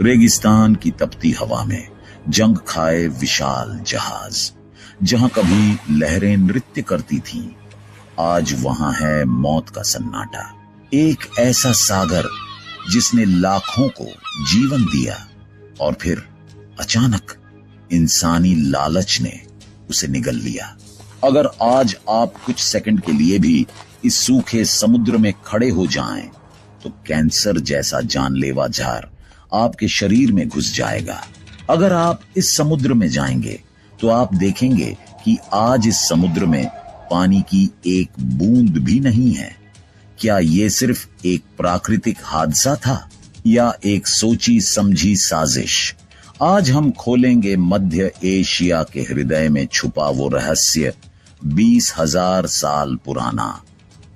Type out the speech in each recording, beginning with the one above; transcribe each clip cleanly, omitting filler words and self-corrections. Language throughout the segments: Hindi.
रेगिस्तान की तपती हवा में जंग खाए विशाल जहाज, जहां कभी लहरें नृत्य करती थीं, आज वहां है मौत का सन्नाटा। एक ऐसा सागर जिसने लाखों को जीवन दिया और फिर अचानक इंसानी लालच ने उसे निगल लिया। अगर आज आप कुछ सेकंड के लिए भी इस सूखे समुद्र में खड़े हो जाएं, तो कैंसर जैसा जानलेवा जार आपके शरीर में घुस जाएगा। अगर आप इस समुद्र में जाएंगे तो आप देखेंगे कि आज इस समुद्र में पानी की एक बूंद भी नहीं है। क्या ये सिर्फ एक प्राकृतिक हादसा था या एक सोची समझी साजिश? आज हम खोलेंगे मध्य एशिया के हृदय में छुपा वो रहस्य, 20,000 साल पुराना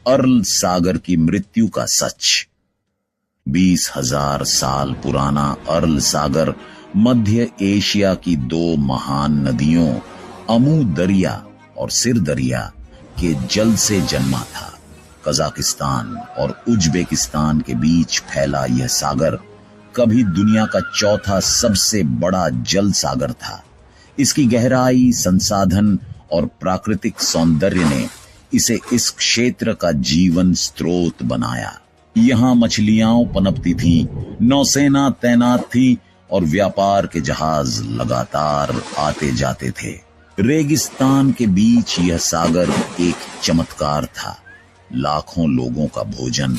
अर्ल सागर की मृत्यु का सच। 20,000 साल पुराना अर्ल सागर मध्य एशिया की दो महान नदियों अमू दरिया और सिर दरिया के जल से जन्मा था। कजाकिस्तान और उज्बेकिस्तान के बीच फैला यह सागर कभी दुनिया का चौथा सबसे बड़ा जल सागर था। इसकी गहराई, संसाधन और प्राकृतिक सौंदर्य ने इसे इस क्षेत्र का जीवन स्रोत बनाया। यहाँ मछलियां पनपती थीं, नौसेना तैनात थी और व्यापार के जहाज लगातार आते जाते थे। रेगिस्तान के बीच यह सागर एक चमत्कार था, लाखों लोगों का भोजन,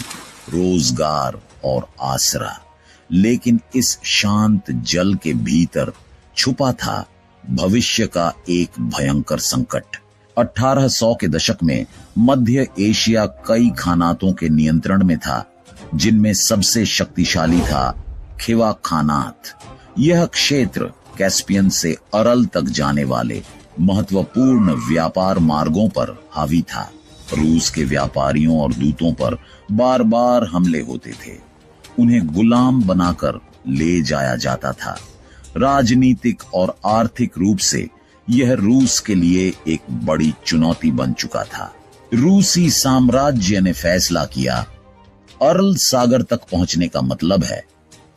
रोजगार और आसरा। लेकिन इस शांत जल के भीतर छुपा था भविष्य का एक भयंकर संकट। 1800 के दशक में मध्य एशिया कई खानातों के नियंत्रण में था, जिनमें सबसे शक्तिशाली था खिवा खानात। यह क्षेत्र कैस्पियन से अरल तक जाने वाले महत्वपूर्ण व्यापार मार्गों पर हावी था। रूस के व्यापारियों और दूतों पर बार बार हमले होते थे। उन्हें गुलाम बनाकर ले जाया जाता था। राजनीतिक और आर्थिक रूप से यह रूस के लिए एक बड़ी चुनौती बन चुका था। रूसी साम्राज्य ने फैसला किया, अर्ल सागर तक पहुंचने का मतलब है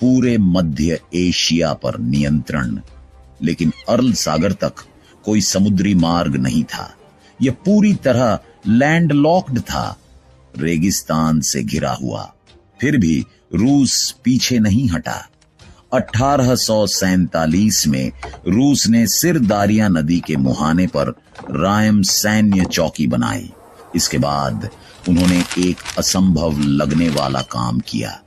पूरे मध्य एशिया पर नियंत्रण। लेकिन अर्ल सागर तक कोई समुद्री मार्ग नहीं था। यह पूरी तरह लैंडलॉक्ड था, रेगिस्तान से घिरा हुआ। फिर भी रूस पीछे नहीं हटा। 1847 में रूस ने सिरदारिया नदी के मुहाने पर रायम सैन्य चौकी बनाई। इसके बाद उन्होंने एक असंभव लगने वाला काम किया।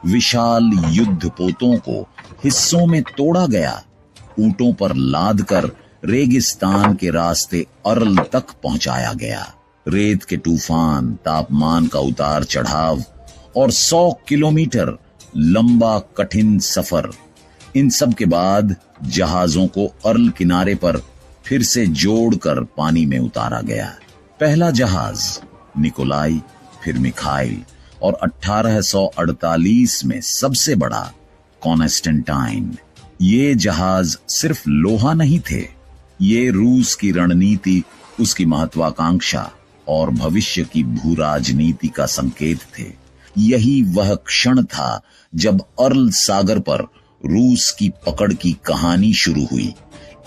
विशाल युद्ध पोतों को हिस्सों में तोड़ा गया, ऊंटों पर लादकर रेगिस्तान के रास्ते अर्ल तक पहुंचाया गया। रेत के तूफान, तापमान का उतार चढ़ाव और 100 किलोमीटर लंबा कठिन सफर, इन सब के बाद जहाजों को अर्ल किनारे पर फिर से जोड़कर पानी में उतारा गया। पहला जहाज निकोलाई, फिर मिखाइल और 1848 में सबसे बड़ा कॉन्स्टेंटाइन। ये जहाज सिर्फ लोहा नहीं थे, ये रूस की रणनीति, उसकी महत्वाकांक्षा और भविष्य की भू राजनीति का संकेत थे। यही वह क्षण था जब अर्ल सागर पर रूस की पकड़ की कहानी शुरू हुई।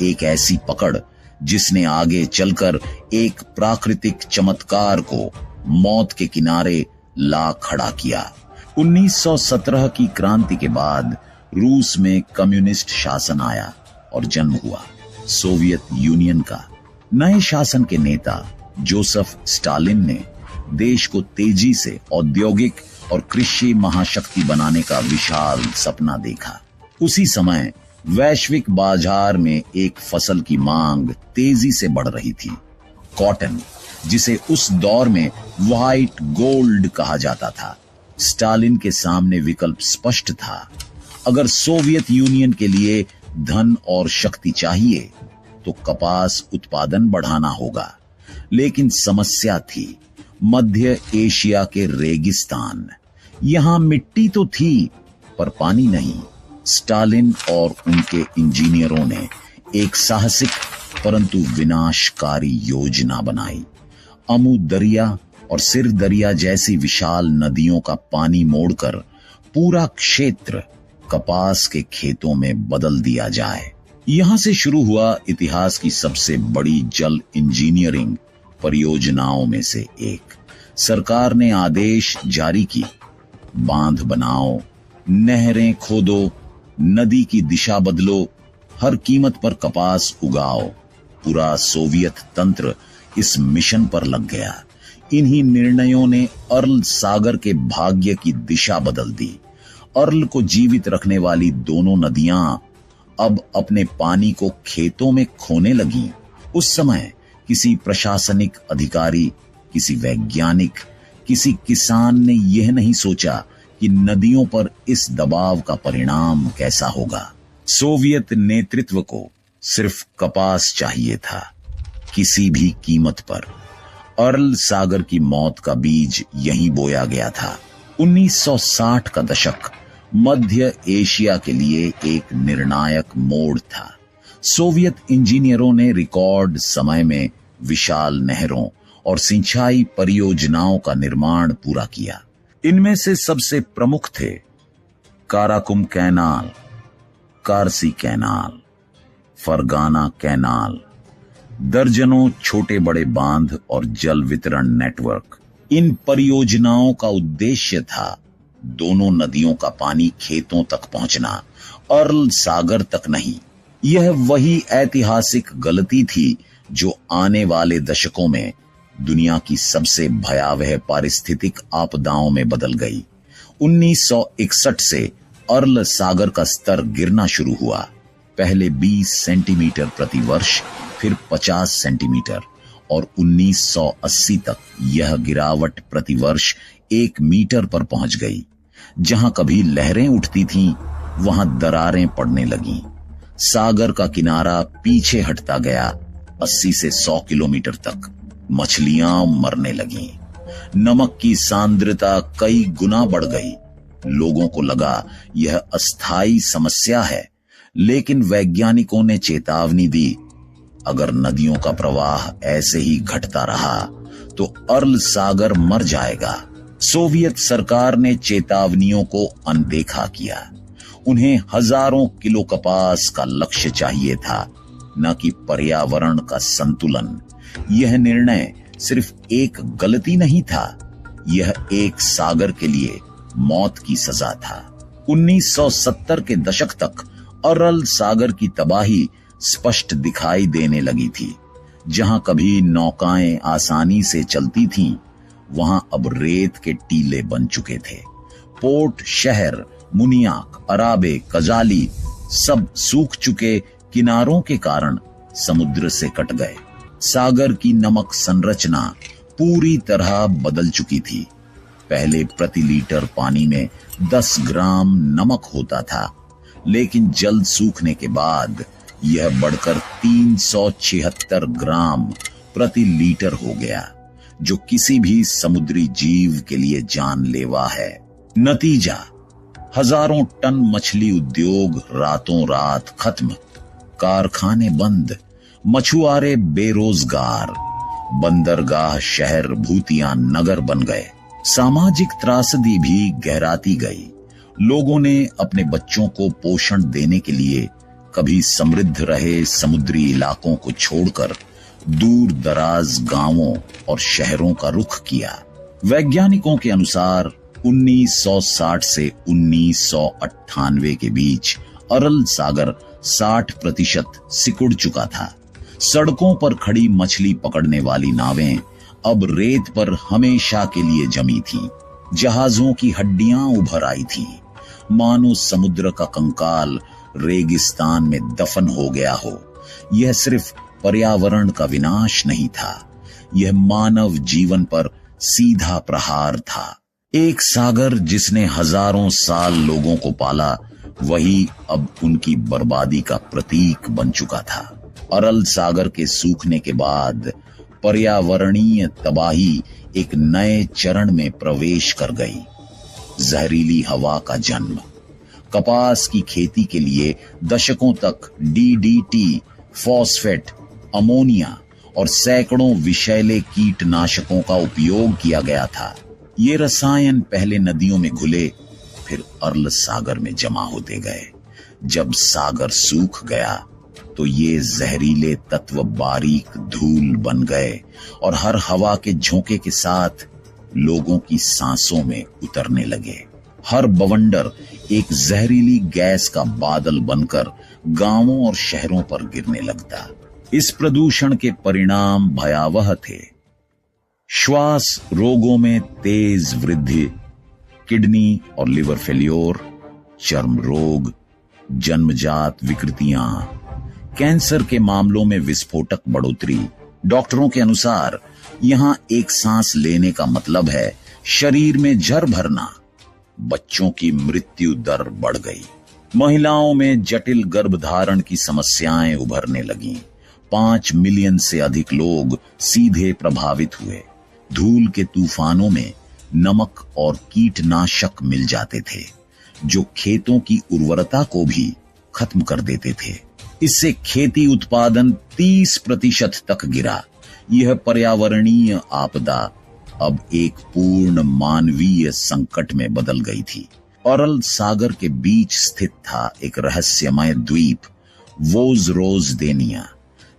एक ऐसी पकड़ जिसने आगे चलकर एक प्राकृतिक चमत्कार को मौत के किनारे ला खड़ा किया। 1917 की क्रांति के बाद रूस में कम्युनिस्ट शासन आया और जन्म हुआ सोवियत यूनियन का। नए शासन के नेता जोसेफ स्टालिन ने देश को तेजी से औद्योगिक और कृषि महाशक्ति बनाने का विशाल सपना देखा। उसी समय वैश्विक बाजार में एक फसल की मांग तेजी से बढ़ रही थी, कॉटन, जिसे उस दौर में व्हाइट गोल्ड कहा जाता था। स्टालिन के सामने विकल्प स्पष्ट था। अगर सोवियत यूनियन के लिए धन और शक्ति चाहिए तो कपास उत्पादन बढ़ाना होगा। लेकिन समस्या थी मध्य एशिया के रेगिस्तान। यहां मिट्टी तो थी पर पानी नहीं। स्टालिन और उनके इंजीनियरों ने एक साहसिक परंतु विनाशकारी योजना बनाई। अमू दरिया और सिर दरिया जैसी विशाल नदियों का पानी मोड़कर पूरा क्षेत्र कपास के खेतों में बदल दिया जाए। यहां से शुरू हुआ इतिहास की सबसे बड़ी जल इंजीनियरिंग परियोजनाओं में से एक। सरकार ने आदेश जारी की, बांध बनाओ, नहरें खोदो, नदी की दिशा बदलो, हर कीमत पर कपास उगाओ। पूरा सोवियत तंत्र इस मिशन पर लग गया। इन्हीं निर्णयों ने अर्ल सागर के भाग्य की दिशा बदल दी। अर्ल को जीवित रखने वाली दोनों नदियां अब अपने पानी को खेतों में खोने लगीं। उस समय किसी प्रशासनिक अधिकारी, किसी वैज्ञानिक, किसी किसान ने यह नहीं सोचा कि नदियों पर इस दबाव का परिणाम कैसा होगा। सोवियत नेतृत्व को सिर्फ कपास चाहिए था, किसी भी कीमत पर। अर्ल सागर की मौत का बीज यहीं बोया गया था। 1960 का दशक मध्य एशिया के लिए एक निर्णायक मोड़ था। सोवियत इंजीनियरों ने रिकॉर्ड समय में विशाल नहरों और सिंचाई परियोजनाओं का निर्माण पूरा किया। इनमें से सबसे प्रमुख थे Karakum canal, Karshi canal, Fergana canal, दर्जनों छोटे बड़े बांध और जल वितरण नेटवर्क। इन परियोजनाओं का उद्देश्य था दोनों नदियों का पानी खेतों तक पहुंचना, अर्ल सागर तक नहीं। यह वही ऐतिहासिक गलती थी जो आने वाले दशकों में दुनिया की सबसे भयावह पारिस्थितिक आपदाओं में बदल गई। 1961 से अर्ल सागर का स्तर गिरना शुरू हुआ। पहले 20 सेंटीमीटर प्रति वर्ष, फिर 50 सेंटीमीटर और 1980 तक यह गिरावट प्रति वर्ष 1 मीटर पर पहुंच गई। जहां कभी लहरें उठती थीं, वहां दरारें पड़ने लगीं। सागर का किनारा पीछे हटता गया 80 से 100 किलोमीटर तक। मछलियां मरने लगीं। नमक की सांद्रता कई गुना बढ़ गई। लोगों को लगा यह अस्थायी समस्या है, लेकिन वैज्ञानिकों ने चेतावनी दी, अगर नदियों का प्रवाह ऐसे ही घटता रहा तो अर्ल सागर मर जाएगा। सोवियत सरकार ने चेतावनियों को अनदेखा किया। उन्हें हजारों किलो कपास का लक्ष्य चाहिए था, न कि पर्यावरण का संतुलन। यह निर्णय सिर्फ एक गलती नहीं था, यह एक सागर के लिए मौत की सजा था। 1970 के दशक तक अर्ल सागर की तबाही स्पष्ट दिखाई देने लगी थी। जहां कभी नौकाएं आसानी से चलती थीं, वहां अब रेत के टीले बन चुके थे। पोर्ट शहर मुनियाक, अराबे, कजाली सब सूख चुके किनारों के कारण समुद्र से कट गए। सागर की नमक संरचना पूरी तरह बदल चुकी थी। पहले प्रति लीटर पानी में 10 ग्राम नमक होता था, लेकिन जल सूखने के बाद यह बढ़कर 376 ग्राम प्रति लीटर हो गया, जो किसी भी समुद्री जीव के लिए जानलेवा है। नतीजा, हजारों टन मछली उद्योग रातों रात खत्म, कारखाने बंद, मछुआरे बेरोजगार, बंदरगाह शहर भूतिया नगर बन गए। सामाजिक त्रासदी भी गहराती गई। लोगों ने अपने बच्चों को पोषण देने के लिए कभी समृद्ध रहे समुद्री इलाकों को छोड़कर दूर दराज गांवों और शहरों का रुख किया। वैज्ञानिकों के अनुसार 1960 से 1998 के बीच अर्ल सागर 60% सिकुड़ चुका था। सड़कों पर खड़ी मछली पकड़ने वाली नावें अब रेत पर हमेशा के लिए जमी थीं। जहाजों की हड्डियां उभर आई थीं, मानो समुद्र का कंकाल रेगिस्तान में दफन हो गया हो। यह सिर्फ पर्यावरण का विनाश नहीं था, यह मानव जीवन पर सीधा प्रहार था। एक सागर जिसने हजारों साल लोगों को पाला, वही अब उनकी बर्बादी का प्रतीक बन चुका था। अर्ल सागर के सूखने के बाद पर्यावरणीय तबाही एक नए चरण में प्रवेश कर गई। जहरीली हवा का जन्म, कपास की खेती के लिए दशकों तक डीडीटी, फॉस्फेट, अमोनिया और सैकड़ों विषैले कीटनाशकों का उपयोग किया गया था। ये रसायन पहले नदियों में घुले, फिर अर्ल सागर में जमा होते गए। जब सागर सूख गया तो ये जहरीले तत्व बारीक धूल बन गए और हर हवा के झोंके के साथ लोगों की सांसों में उतरने लगे। हर बवंडर एक जहरीली गैस का बादल बनकर गांवों और शहरों पर गिरने लगता। इस प्रदूषण के परिणाम भयावह थे। श्वास रोगों में तेज वृद्धि, किडनी और लिवर फेल्योर, चर्म रोग, जन्मजात विकृतियां, कैंसर के मामलों में विस्फोटक बढ़ोतरी। डॉक्टरों के अनुसार यहां एक सांस लेने का मतलब है शरीर में जर भरना। बच्चों की मृत्यु दर बढ़ गई। महिलाओं में जटिल गर्भधारण की समस्याएं उभरने लगीं। 5 मिलियन से अधिक लोग सीधे प्रभावित हुए। धूल के तूफानों में नमक और कीटनाशक मिल जाते थे जो खेतों की उर्वरता को भी खत्म कर देते थे। इससे खेती उत्पादन 30% तक गिरा। यह पर्यावरणीय आपदा अब एक पूर्ण मानवीय संकट में बदल गई थी। अरल सागर के बीच स्थित था एक रहस्यमय द्वीप, वोजरोजदेनिया,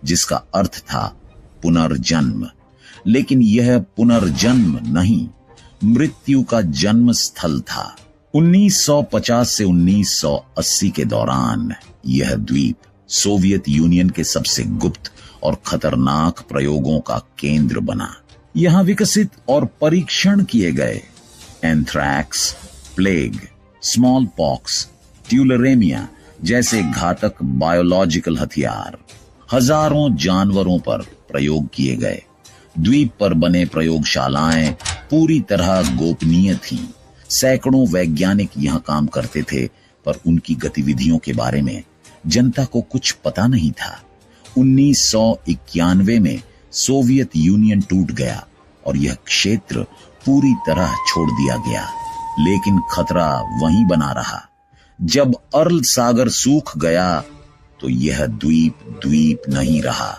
जिसका अर्थ था पुनर्जन्म। लेकिन यह पुनर्जन्म नहीं, मृत्यु का जन्म स्थल था। 1950 से 1980 के दौरान यह द्वीप सोवियत यूनियन के सबसे गुप्त और खतरनाक प्रयोगों का केंद्र बना। यहां विकसित और परीक्षण किए गए एंथ्रैक्स, प्लेग, स्मॉल पॉक्स, ट्यूलरेमिया जैसे घातक बायोलॉजिकल हथियार हजारों जानवरों पर प्रयोग किए गए। द्वीप पर बने प्रयोगशालाएं पूरी तरह गोपनीय थीं। सैकड़ों वैज्ञानिक यहां काम करते थे, पर उनकी गतिविधियों के बारे में जनता को कुछ पता नहीं था। 1991 में सोवियत यूनियन टूट गया और यह क्षेत्र पूरी तरह छोड़ दिया गया, लेकिन खतरा वहीं बना रहा। जब अर्ल सागर सूख गया तो यह द्वीप नहीं रहा,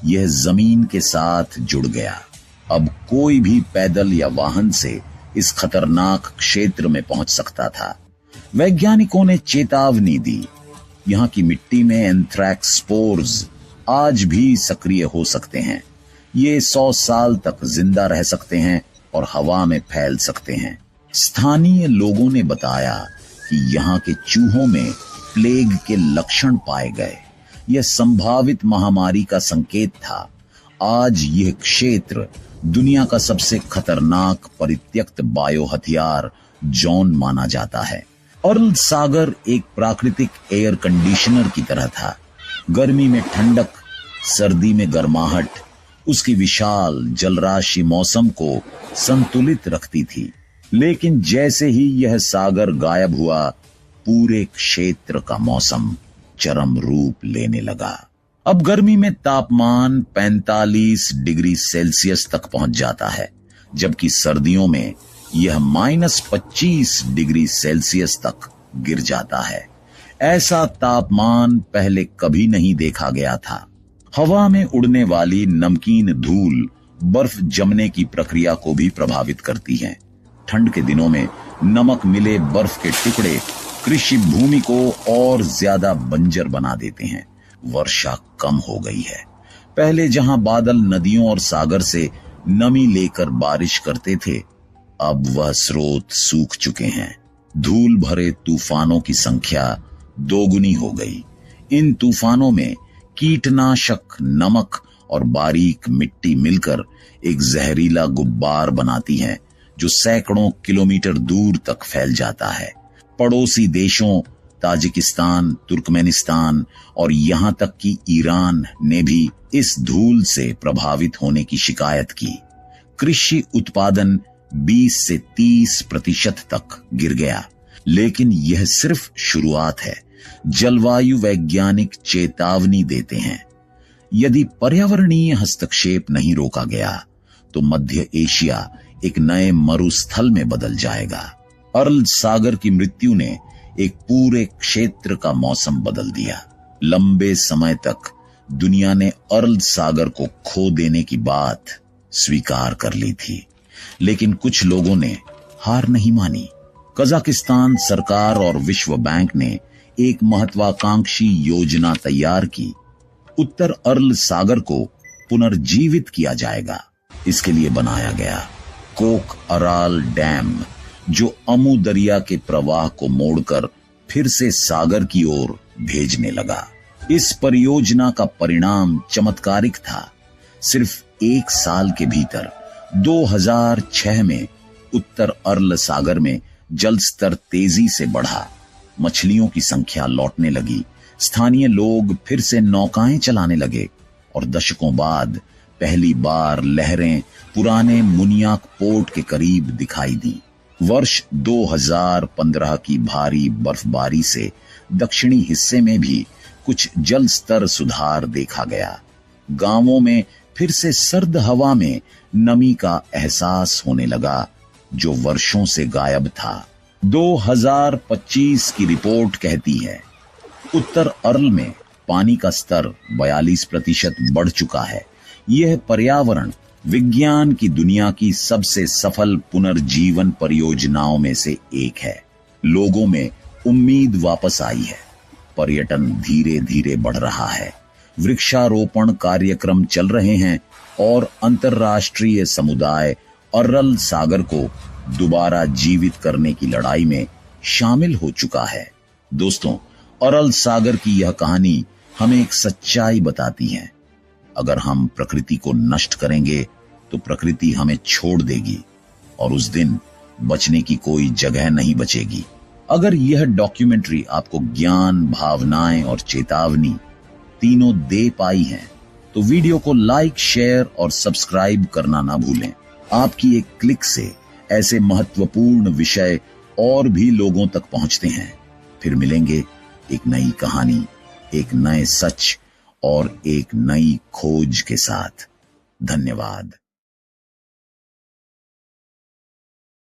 यह जमीन के साथ जुड़ गया। अब कोई भी पैदल या वाहन से इस खतरनाक क्षेत्र में पहुंच सकता था। वैज्ञानिकों ने चेतावनी दी, यहां की मिट्टी में एंथ्रैक्स स्पोर्स आज भी सक्रिय हो सकते हैं। ये 100 साल तक जिंदा रह सकते हैं और हवा में फैल सकते हैं। स्थानीय लोगों ने बताया कि यहां के चूहों में प्लेग के लक्षण पाए गए। यह संभावित महामारी का संकेत था। आज यह क्षेत्र दुनिया का सबसे खतरनाक परित्यक्त बायो हथियार जोन माना जाता है। अर्ल सागर एक प्राकृतिक एयर कंडीशनर की तरह था। गर्मी में ठंडक, सर्दी में गर्माहट, उसकी विशाल जलराशि मौसम को संतुलित रखती थी। लेकिन जैसे ही यह सागर गायब हुआ, पूरे क्षेत्र का मौसम चरम रूप लेने लगा। अब गर्मी में तापमान 45 डिग्री सेल्सियस तक पहुंच जाता है, जबकि सर्दियों में यह -25 डिग्री सेल्सियस तक गिर जाता है। ऐसा तापमान पहले कभी नहीं देखा गया था। हवा में उड़ने वाली नमकीन धूल बर्फ जमने की प्रक्रिया को भी प्रभावित करती है। ठंड के दिनों में नमक मिले बर्फ के टुकड़े कृषि भूमि को और ज्यादा बंजर बना देते हैं। वर्षा कम हो गई है। पहले जहां बादल नदियों और सागर से नमी लेकर बारिश करते थे, अब वह स्रोत सूख चुके हैं। धूल भरे तूफानों की संख्या दोगुनी हो गई। इन तूफानों में कीटनाशक, नमक और बारीक मिट्टी मिलकर एक जहरीला गुब्बार बनाती हैं, जो सैकड़ों किलोमीटर दूर तक फैल जाता है। पड़ोसी देशों ताजिकिस्तान, तुर्कमेनिस्तान और यहां तक कि ईरान ने भी इस धूल से प्रभावित होने की शिकायत की। कृषि उत्पादन 20 से 30% तक गिर गया। लेकिन यह सिर्फ शुरुआत है। जलवायु वैज्ञानिक चेतावनी देते हैं, यदि पर्यावरणीय हस्तक्षेप नहीं रोका गया तो मध्य एशिया एक नए मरुस्थल में बदल जाएगा। अर्ल सागर की मृत्यु ने एक पूरे क्षेत्र का मौसम बदल दिया। लंबे समय तक दुनिया ने अर्ल सागर को खो देने की बात स्वीकार कर ली थी, लेकिन कुछ लोगों ने हार नहीं मानी। कजाकिस्तान सरकार और विश्व बैंक ने एक महत्वाकांक्षी योजना तैयार की। उत्तर अर्ल सागर को पुनर्जीवित किया जाएगा। इसके लिए बनाया गया कोक अराल डैम, जो अमू दरिया के प्रवाह को मोड़कर फिर से सागर की ओर भेजने लगा। इस परियोजना का परिणाम चमत्कारिक था। सिर्फ 1 साल के भीतर 2006 में उत्तर अर्ल सागर में जल स्तर तेजी से बढ़ा। मछलियों की संख्या लौटने लगी। स्थानीय लोग फिर से नौकाएं चलाने लगे और दशकों बाद पहली बार लहरें पुराने मुनियाक पोर्ट के करीब दिखाई दी। वर्ष 2015 की भारी बर्फबारी से दक्षिणी हिस्से में भी कुछ जल स्तर सुधार देखा गया। गांवों में फिर से सर्द हवा में नमी का एहसास होने लगा, जो वर्षों से गायब था। 2025 की रिपोर्ट कहती है उत्तर अर्ल में पानी का स्तर 42% बढ़ चुका है। यह पर्यावरण विज्ञान की दुनिया की सबसे सफल पुनर्जीवन परियोजनाओं में से एक है। लोगों में उम्मीद वापस आई है। पर्यटन धीरे धीरे बढ़ रहा है। वृक्षारोपण कार्यक्रम चल रहे हैं और अंतर्राष्ट्रीय समुदाय अर्ल सागर को दोबारा जीवित करने की लड़ाई में शामिल हो चुका है। दोस्तों, अर्ल सागर की यह कहानी हमें एक सच्चाई बताती है। अगर हम प्रकृति को नष्ट करेंगे तो प्रकृति हमें छोड़ देगी और उस दिन बचने की कोई जगह नहीं बचेगी। अगर यह डॉक्यूमेंट्री आपको ज्ञान, भावनाएं और चेतावनी तीनों दे पाई है तो वीडियो को लाइक, शेयर और सब्सक्राइब करना ना भूलें। आपकी एक क्लिक से ऐसे महत्वपूर्ण विषय और भी लोगों तक पहुंचते हैं। फिर मिलेंगे एक नई कहानी, एक नए सच और एक नई खोज के साथ। धन्यवाद।